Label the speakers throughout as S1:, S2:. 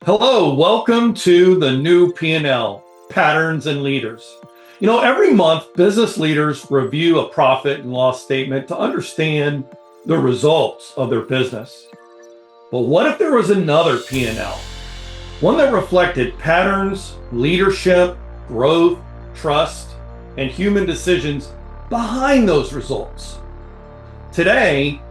S1: Hello, welcome to the new P&L, Patterns and Leaders. Every month, business leaders review a profit and loss statement to understand the results of their business. But what if there was another P&L? One that reflected patterns, leadership, growth, trust, and human decisions behind those results. Today,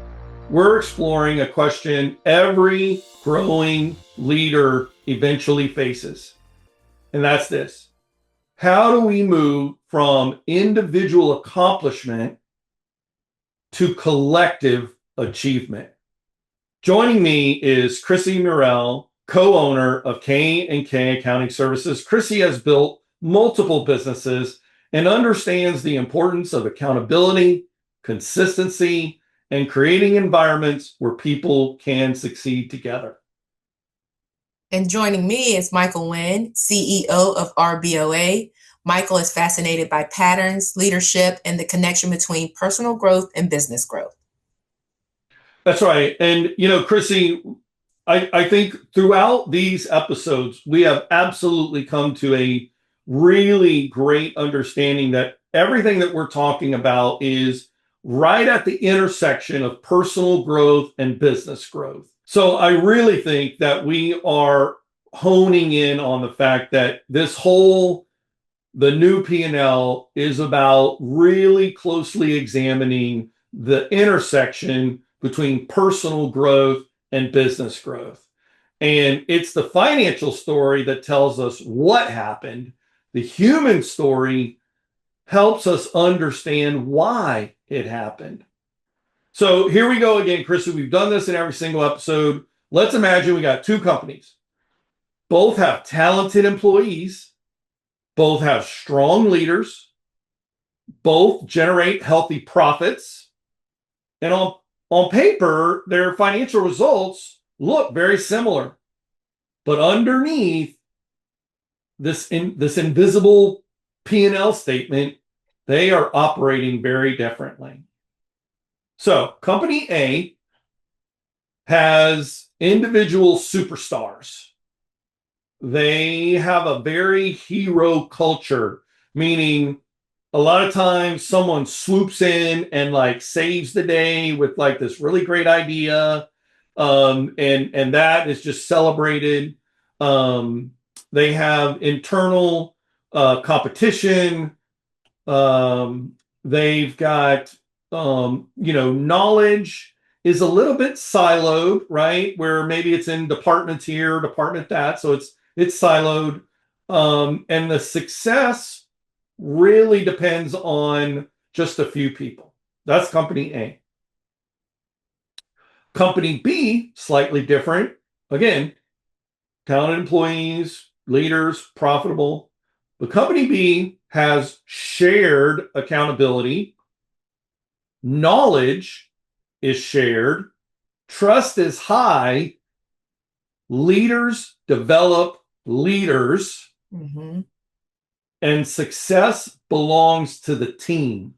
S1: we're exploring a question every growing leader eventually faces. And that's this: how do we move from individual accomplishment to collective achievement? Joining me is Kryssi Murrell, co-owner of K&K Accounting Services. Kryssi has built multiple businesses and understands the importance of accountability, consistency, and creating environments where people can succeed together.
S2: And joining me is Michael Winn, CEO of RBOA. Michael is fascinated by patterns, leadership, and the connection between personal growth and business growth.
S1: That's right. And, Kryssi, I think throughout these episodes, we have absolutely come to a really great understanding that everything that we're talking about is right at the intersection of personal growth and business growth. So I really think that we are honing in on the fact that the new P&L is about really closely examining the intersection between personal growth and business growth. And it's the financial story that tells us what happened. The human story helps us understand why it happened. So here we go again, Kryssi. We've done this in every single episode. Let's imagine we got two companies. Both have talented employees. Both have strong leaders. Both generate healthy profits. And on paper, their financial results look very similar. But underneath this invisible P&L statement, they are operating very differently. So company A has individual superstars. They have a very hero culture, meaning a lot of times someone swoops in and saves the day with this really great idea. And that is just celebrated. They have internal competition. They've got, knowledge is a little bit siloed, right? Where maybe it's in departments here, department that. So it's siloed. And the success really depends on just a few people. That's company A. Company B, slightly different. Again, talented employees, leaders, profitable. But company B has shared accountability. Knowledge is shared. Trust is high. Leaders develop leaders.
S2: Mm-hmm.
S1: And success belongs to the team,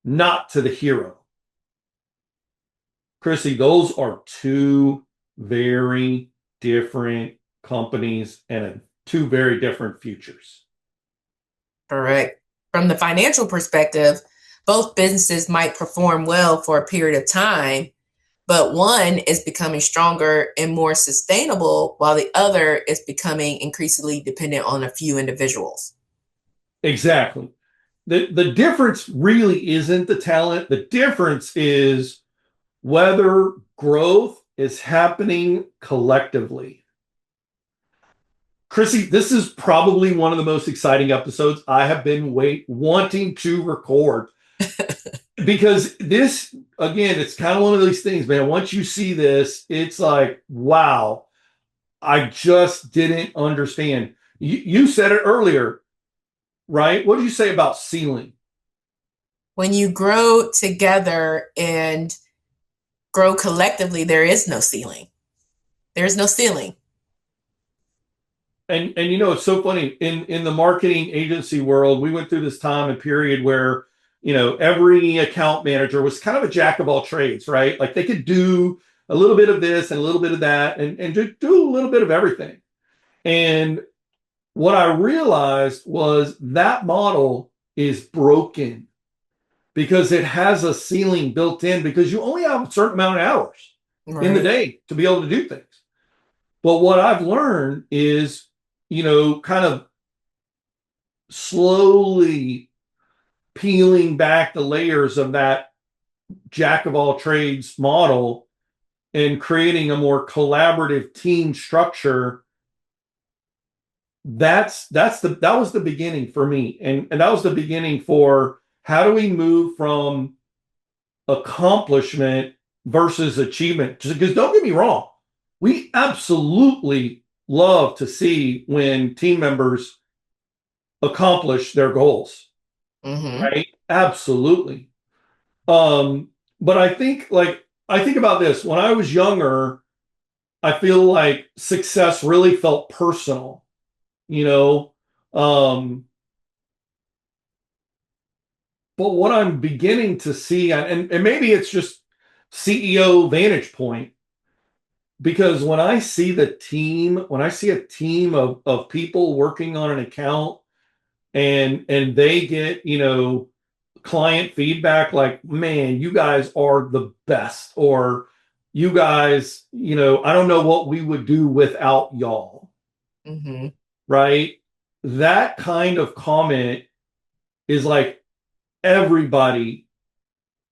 S1: not to the hero. Kryssi, those are two very different companies and two very different futures.
S2: Correct. From the financial perspective, both businesses might perform well for a period of time, but one is becoming stronger and more sustainable, while the other is becoming increasingly dependent on a few individuals.
S1: Exactly. The difference really isn't the talent. The difference is whether growth is happening collectively. Kryssi, this is probably one of the most exciting episodes I have been wanting to record. Because this, again, it's kind of one of these things, man. Once you see this, it's like, wow, I just didn't understand. You said it earlier, right? What did you say about ceiling?
S2: When you grow together and grow collectively, there is no ceiling. There is no ceiling.
S1: And it's so funny. In the marketing agency world, we went through this time and period where every account manager was kind of a jack of all trades, right? Like they could do a little bit of this and a little bit of that, and just do a little bit of everything. And what I realized was that model is broken because it has a ceiling built in because you only have a certain amount of hours in the
S2: Right.
S1: day to be able to do things. But what I've learned is, kind of slowly peeling back the layers of that jack of all trades model and creating a more collaborative team structure. That was the beginning for me. And that was the beginning for how do we move from accomplishment versus achievement? Because don't get me wrong, we absolutely love to see when team members accomplish their goals,
S2: Mm-hmm.
S1: right? Absolutely. But I think about this when I was younger, I feel like success really felt personal, you know. Um, but what I'm beginning to see, and maybe it's just CEO vantage point, because when I see a team of people working on an account and they get, client feedback like, man, you guys are the best, or you guys, I don't know what we would do without y'all,
S2: Mm-hmm.
S1: right? That kind of comment is like everybody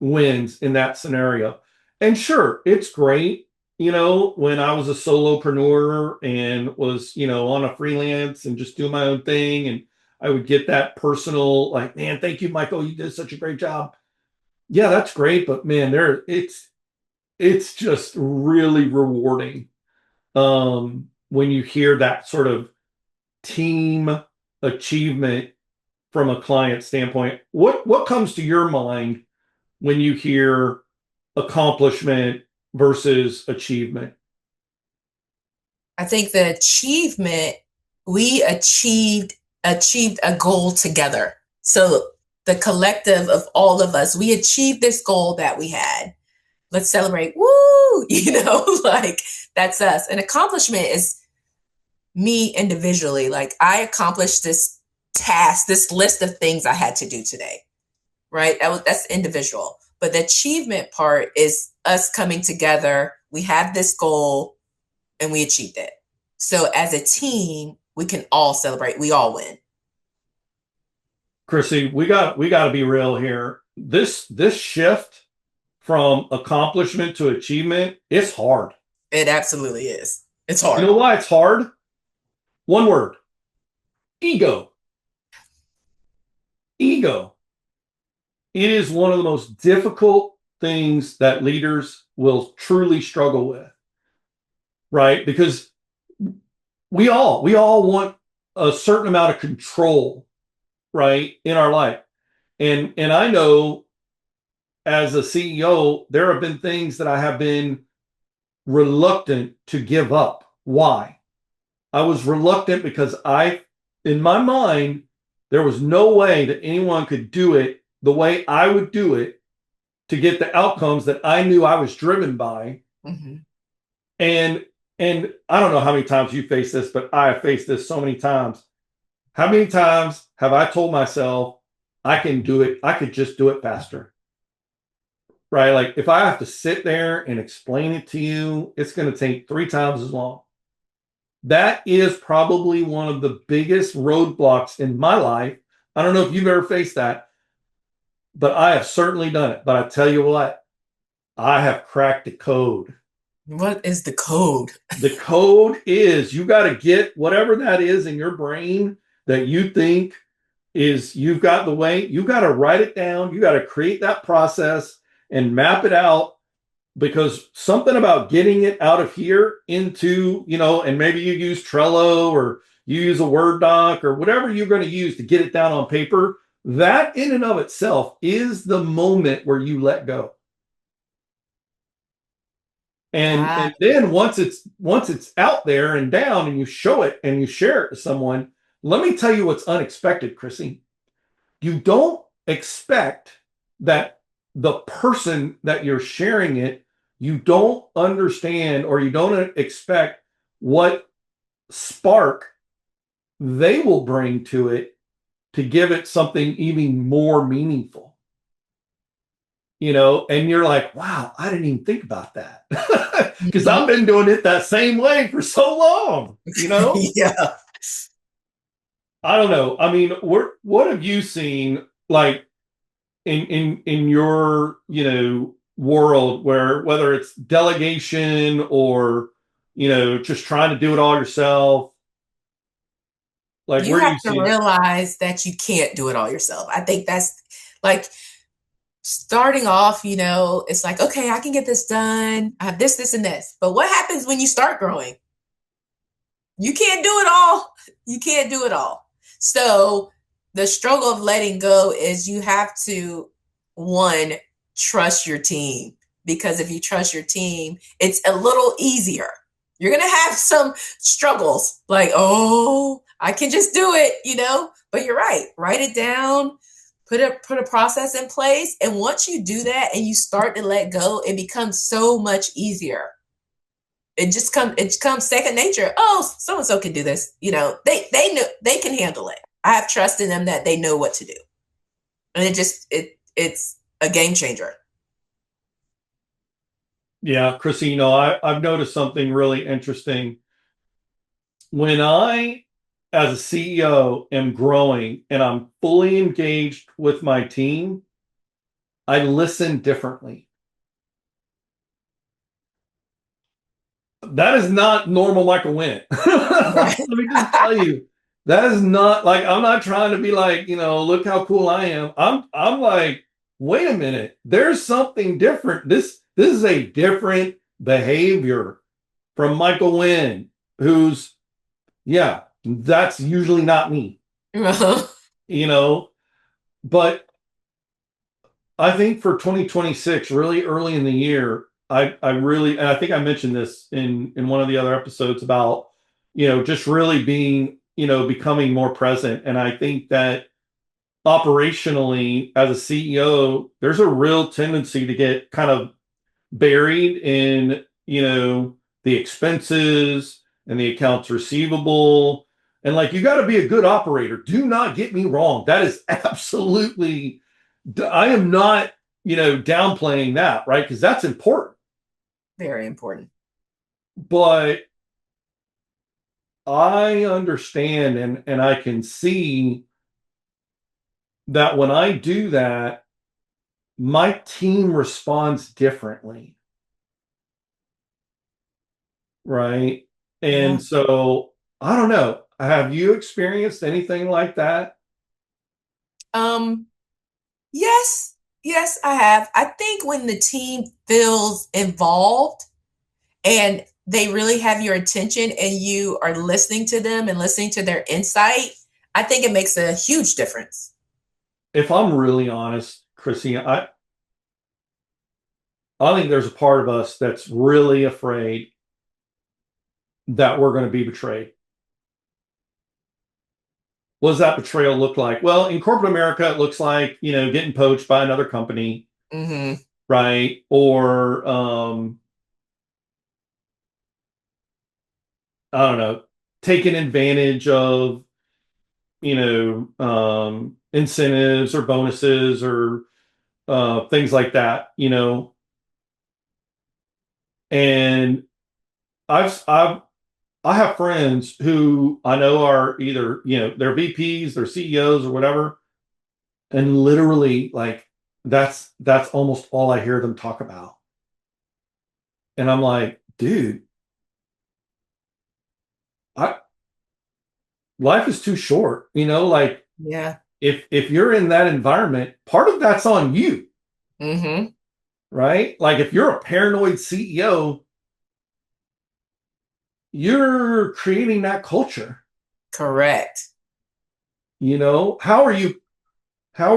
S1: wins in that scenario. And sure, it's great, when I was a solopreneur and was, on a freelance and just doing my own thing. And I would get that personal, like, man, thank you, Michael. You did such a great job. Yeah, that's great. But man, it's just really rewarding when you hear that sort of team achievement from a client standpoint. What comes to your mind when you hear accomplishment versus achievement?
S2: I think the achievement, we achieved a goal together. So the collective of all of us, we achieved this goal that we had. Let's celebrate. Woo! Like that's us. An accomplishment is me individually. Like I accomplished this task, this list of things I had to do today. Right? That's individual. But the achievement part is us coming together. We have this goal and we achieved it. So as a team, we can all celebrate. We all win.
S1: Kryssi, we got to be real here. This shift from accomplishment to achievement, it's hard.
S2: It absolutely is. It's
S1: You
S2: hard.
S1: know why it's hard? One word: ego. Ego. It is one of the most difficult things that leaders will truly struggle with, right? Because we all want a certain amount of control, right, in our life. And I know as a CEO, there have been things that I have been reluctant to give up. Why? I was reluctant because in my mind, there was no way that anyone could do it the way I would do it to get the outcomes that I knew I was driven by.
S2: Mm-hmm.
S1: And and I don't know how many times you face this, but I have faced this so many times. How many times have I told myself I can do it? I could just do it faster. Right? Like if I have to sit there and explain it to you, it's going to take 3 times as long. That is probably one of the biggest roadblocks in my life. I don't know if you've ever faced that, but I have certainly done it. But I tell you what, I have cracked the code.
S2: What is the code?
S1: The code is you got to get whatever that is in your brain that you think is you've got the way, you got to write it down. You got to create that process and map it out, because something about getting it out of here into, and maybe you use Trello or you use a Word doc or whatever you're going to use to get it down on paper. That in and of itself is the moment where you let go. And
S2: Got
S1: then once it's out there and down and you show it and you share it to someone, let me tell you what's unexpected, Kryssi. You don't expect that the person that you're sharing it you don't understand or you don't expect what spark they will bring to it to give it something even more meaningful. And you're like, wow, I didn't even think about that. Because I've
S2: Mhm.
S1: been doing it that same way for so long.
S2: Yeah.
S1: I don't know. I mean, what have you seen like in your, world where whether it's delegation or, just trying to do it all yourself, like
S2: You
S1: where do
S2: have
S1: you
S2: to
S1: see it?
S2: realize that you can't do it all yourself. I think that's like starting off, it's like, okay, I can get this done. I have this, and this. But what happens when you start growing? You can't do it all. You can't do it all. So the struggle of letting go is you have to, one, trust your team. Because if you trust your team, it's a little easier. You're going to have some struggles like, oh, I can just do it. But you're right. Write it down, put a process in place. And once you do that and you start to let go, it becomes so much easier. It comes second nature. Oh, so and so can do this. They know they can handle it. I have trust in them that they know what to do, and it's a game changer.
S1: Yeah, Chrissy, I've noticed something really interesting. When I, as a CEO, am growing and I'm fully engaged with my team, I listen differently. That is not normal Michael Winn.
S2: Right.
S1: Let me just tell you, that is not like I'm not trying to be like, look how cool I am. I'm like, wait a minute, there's something different. This is a different behavior from Michael Winn, who's yeah, that's usually not me,
S2: Uh-huh.
S1: you know. But I think for 2026, really early in the year, I really, and I think I mentioned this in one of the other episodes about, just really being, becoming more present. And I think that operationally as a CEO, there's a real tendency to get kind of buried in, the expenses and the accounts receivable. And like, you got to be a good operator. Do not get me wrong. That is absolutely, I am not, downplaying that, right? Because that's important.
S2: Very important.
S1: But I understand and I can see that when I do that, my team responds differently, right?
S2: Yeah.
S1: And so I don't know. Have you experienced anything like that?
S2: Um. Yes. Yes, I have. I think when the team feels involved and they really have your attention and you are listening to them and listening to their insight, I think it makes a huge difference.
S1: If I'm really honest, Chrissy, I think there's a part of us that's really afraid that we're going to be betrayed. What does that betrayal look like? Well, in corporate America, it looks like, getting poached by another company,
S2: Mm-hmm.
S1: right? Or, I don't know, taking advantage of, incentives or bonuses or things like that. And I've I have friends who I know are either, they're VPs, they're CEOs or whatever, and literally like that's almost all I hear them talk about. And I'm like, dude, I life is too short, like
S2: Yeah.
S1: if you're in that environment, part of that's on you,
S2: Mm-hmm.
S1: right? Like if you're a paranoid CEO, you're creating that culture.
S2: Correct.
S1: How are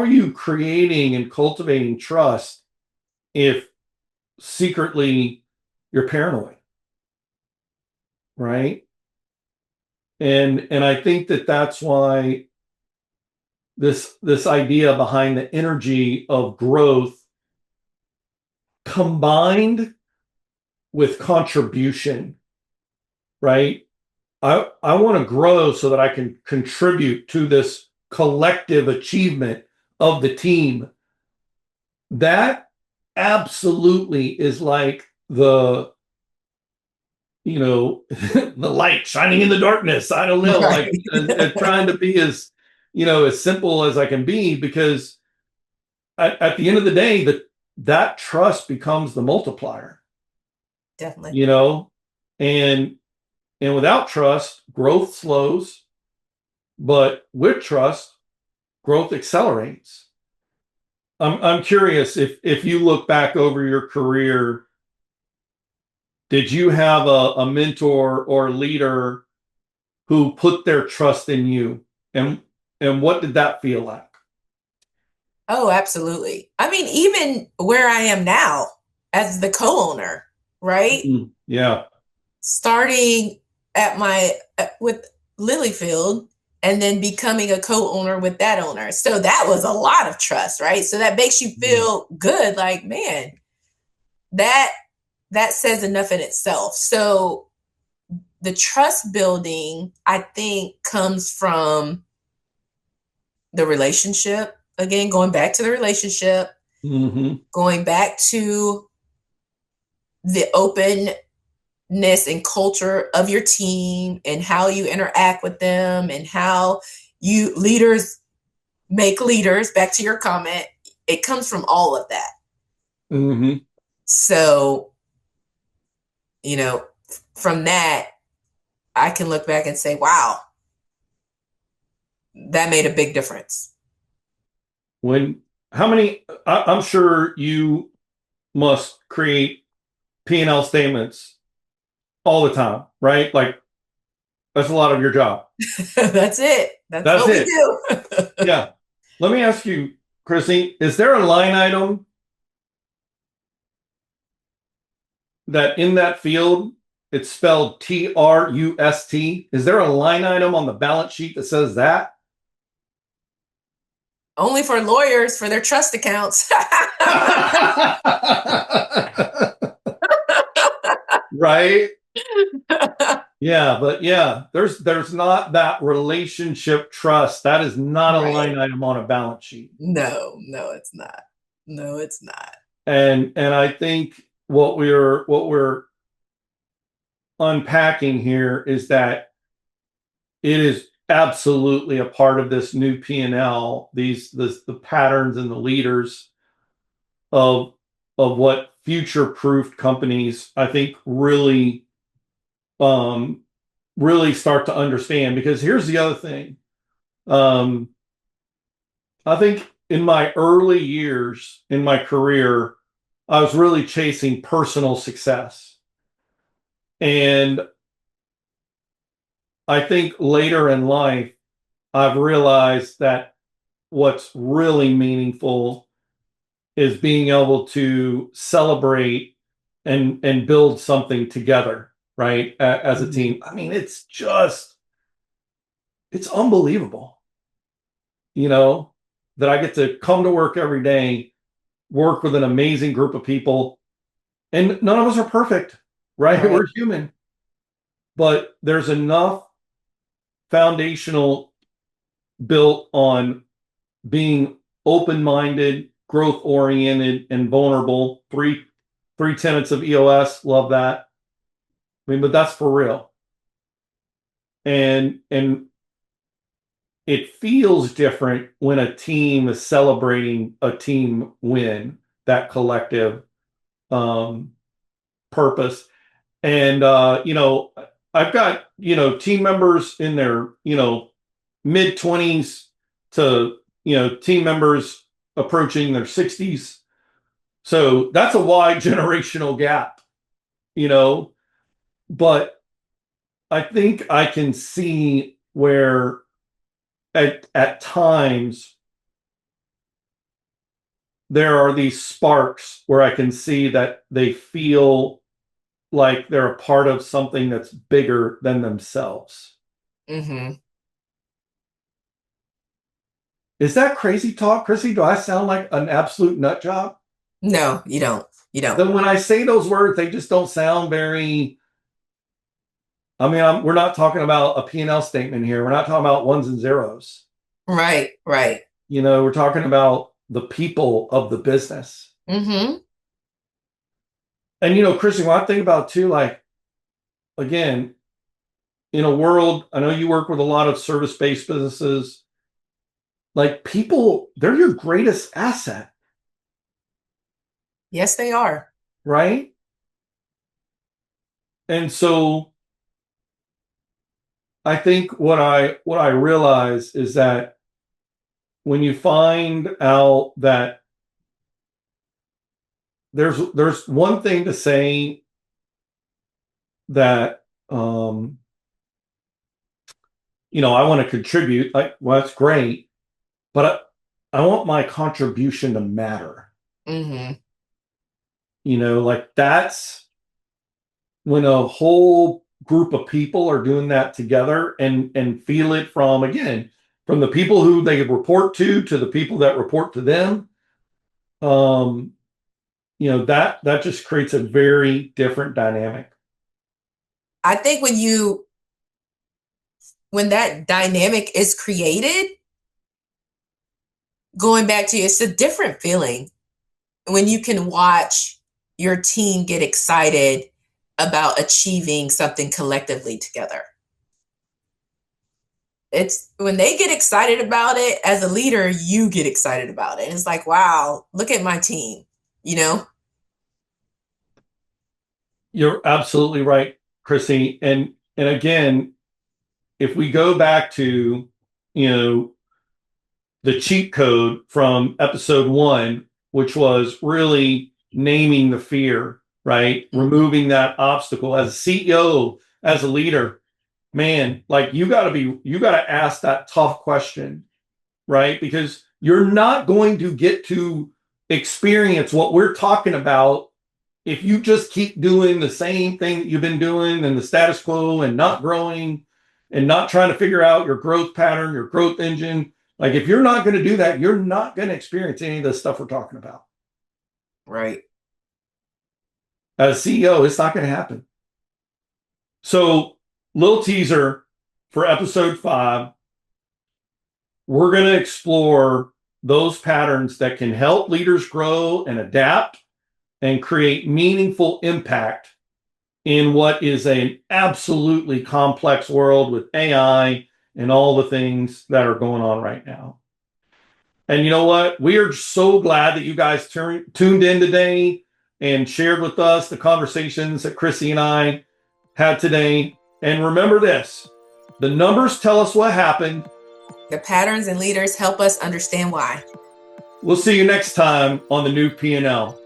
S1: you creating and cultivating trust if secretly you're paranoid, right? And I think that that's why this idea behind the energy of growth combined with contribution, right? I want to grow so that I can contribute to this collective achievement of the team. That absolutely is like the light shining in the darkness. I don't know,
S2: Right.
S1: like trying to be as, as simple as I can be, because at the end of the day, that trust becomes the multiplier,
S2: Definitely.
S1: you know, and without trust, growth slows, but with trust, growth accelerates. I'm curious, if you look back over your career, did you have a mentor or leader who put their trust in you, and what did that feel like?
S2: Oh, absolutely. I mean, even where I am now as the co-owner, right?
S1: Yeah.
S2: Starting at my with Lilyfield and then becoming a co-owner with that owner. So that was a lot of trust, right? So that makes you feel good, like, man, that that says enough in itself. So the trust building, I think, comes from the relationship. Again, going back to the relationship,
S1: Mm-hmm.
S2: going back to the openness and culture of your team and how you interact with them and how you leaders make leaders, back to your comment, it comes from all of that.
S1: Mm-hmm.
S2: So, you know, from that, I can look back and say, wow, that made a big difference.
S1: When how many? I'm sure you must create P&L statements all the time, right? Like, that's a lot of your job.
S2: That's it. That's
S1: That's
S2: what we
S1: it.
S2: do.
S1: Yeah. Let me ask you, Chrissy, is there a line item that in that field it's spelled TRUST? Is there a line item on the balance sheet that says that?
S2: Only for lawyers for their trust accounts.
S1: Right? Yeah, but yeah, there's not that relationship trust. That is not a
S2: Right.
S1: line item on a balance sheet.
S2: No, no, it's not. No, it's not.
S1: And I think what we're unpacking here is that it is absolutely a part of this new P&L, the patterns and the leaders of what future-proofed companies, I think, um really start to understand. Because here's the other thing. Um, I think in my early years in my career, I was really chasing personal success. And I think later in life, I've realized that what's really meaningful is being able to celebrate and build something together, right? As a
S2: Mhm.
S1: team. I mean, it's unbelievable, you know, that I get to come to work every day, work with an amazing group of people, and none of us are perfect, right?
S2: Right.
S1: We're human, but there's enough foundational built on being open-minded, growth-oriented, and vulnerable. Three tenets of EOS. Love that. I mean, but that's for real. And it feels different when a team is celebrating a team win, that collective um, purpose. And I've got team members in their mid 20s to team members approaching their 60s. So that's a wide generational gap, you know. But I think I can see where at times there are these sparks where I can see that they feel like they're a part of something that's bigger than themselves.
S2: Hmm.
S1: Is that crazy talk, Chrissy? Do I sound like an absolute nut job?
S2: No, you don't.
S1: Then when I say those words, they just don't sound very. I mean, we're not talking about a P&L statement here. We're not talking about ones and zeros.
S2: Right.
S1: We're talking about the people of the business.
S2: Mm-hmm.
S1: And, Krissy, when I think about too, like, again, in a world, I know you work with a lot of service-based businesses. Like, people, they're your greatest asset.
S2: Yes, they are.
S1: Right? And so I think what I realize is that when you find out that there's one thing to say that I want to contribute, like, well, that's great, but I want my contribution to matter.
S2: Mm-hmm.
S1: Like, that's when a whole group of people are doing that together and feel it from the people who they report to the people that report to them. That just creates a very different dynamic.
S2: I think when that dynamic is created, going back to it's a different feeling when you can watch your team get excited about achieving something collectively together. It's when they get excited about it, as a leader, you get excited about it. It's like, wow, look at my team,
S1: You're absolutely right, Krissy. And again, if we go back to, the cheat code from episode 1, which was really naming the fear, right? Removing that obstacle as a CEO, as a leader, man, like, you got to ask that tough question, right? Because you're not going to get to experience what we're talking about if you just keep doing the same thing that you've been doing and the status quo and not growing and not trying to figure out your growth pattern, your growth engine. Like, if you're not going to do that, you're not going to experience any of the stuff we're talking about.
S2: Right.
S1: As a CEO, it's not going to happen. So, little teaser for episode 5. We're going to explore those patterns that can help leaders grow and adapt and create meaningful impact in what is an absolutely complex world with AI and all the things that are going on right now. And you know what? We are so glad that you guys tuned in today and shared with us the conversations that Krissy and I had today. And remember this, the numbers tell us what happened.
S2: The patterns and leaders help us understand why.
S1: We'll see you next time on the new P&L.